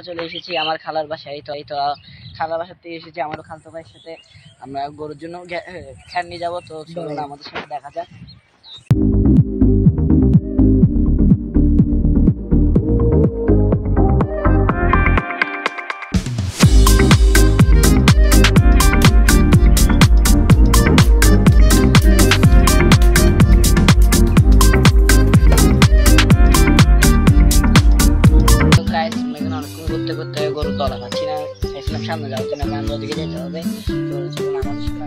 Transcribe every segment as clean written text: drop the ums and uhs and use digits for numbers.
চলে এসেছি আমার খালার বাসায়। তো খালার বাসা থেকে এসেছি আমার খালতো ভাইয়ের সাথে। আমরা গরুর জন্য খ্যার নিয়ে যাবো, তো চলুন আমাদের সাথে দেখা যাক। করতে করতে গরুর তলা পাচ্ছি না, চাইছিলাম সামনে যাওয়ার জন্য, গান দিকে যেতে হবে। তো চলুন আমাদের সাথে।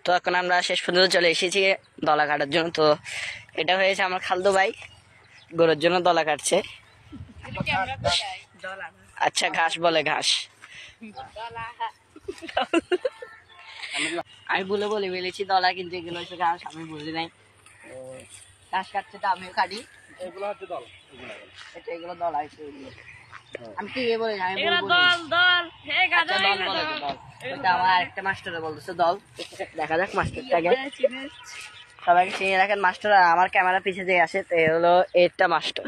তো এখন আমরা শেষ পর্যন্ত চলে এসেছি দলা কাটার জন্য। তো এটা হয়েছে আমার খালতো ভাই গরুর জন্য দলা কাটছে। আচ্ছা, ঘাস বলে, ঘাস। আমি বলে ফেলেছি দলা, কিন্তু এগুলো হচ্ছে ঘাস, আমি বলি নাই। তো ঘাস কাটছে, তো আমিও কাটি। এগুলো হচ্ছে দল, এগুলো দল আছে। আমি কি বলি না, আমি আমার আরেকটা মাস্টার বলতেছে দল। দেখা যাক মাস্টারটাকে, সবাইকে চিনে রাখেন। মাস্টার আমার ক্যামেরা পিছিয়ে দিয়ে আসে, তো হলো এটা মাস্টার।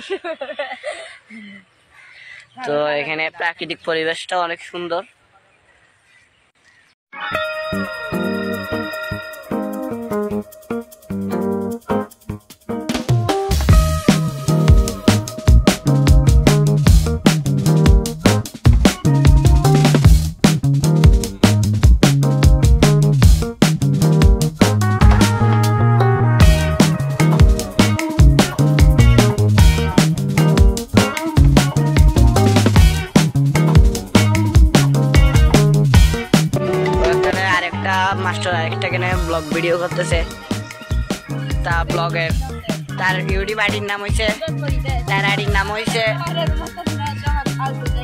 তো এখানে প্রাকৃতিক পরিবেশটা অনেক সুন্দর। মাস্টার আরেকটা কেন ব্লগ ভিডিও করতেছে, তা ব্লগের তার ইউটিউব আইডির নাম হয়েছে, তার আইডির নাম হয়েছে,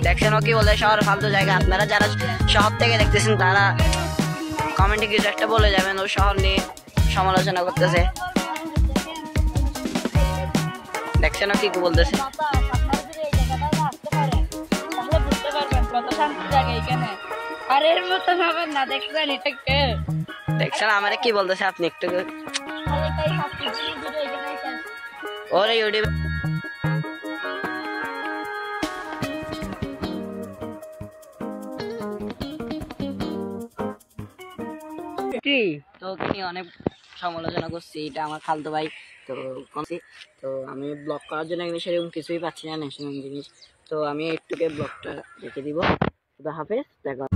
দেখছেন ও কি বলে, শহর ফালতু জায়গা। আপনারা যারা শহর থেকে দেখতেছেন তারা কমেন্টে কিছু একটা বলে যাবেন, ও শহর নিয়ে সমালোচনা করতেছে। দেখছেন ও কি বলতেছে। দেখছেন আমার কি বলতেছে, আপনি একটু ওরে ইউটিউব। তো তিনি অনেক সমালোচনা করছি, এটা আমার খালতো ভাই। তো আমি ব্লগ করার জন্য সেরকম কিছুই পাচ্ছি না, ন্যাশনাল জিনিস। তো আমি একটুকে ব্লগটা রেখে দিব। খুদা হাফেজ, দেখা।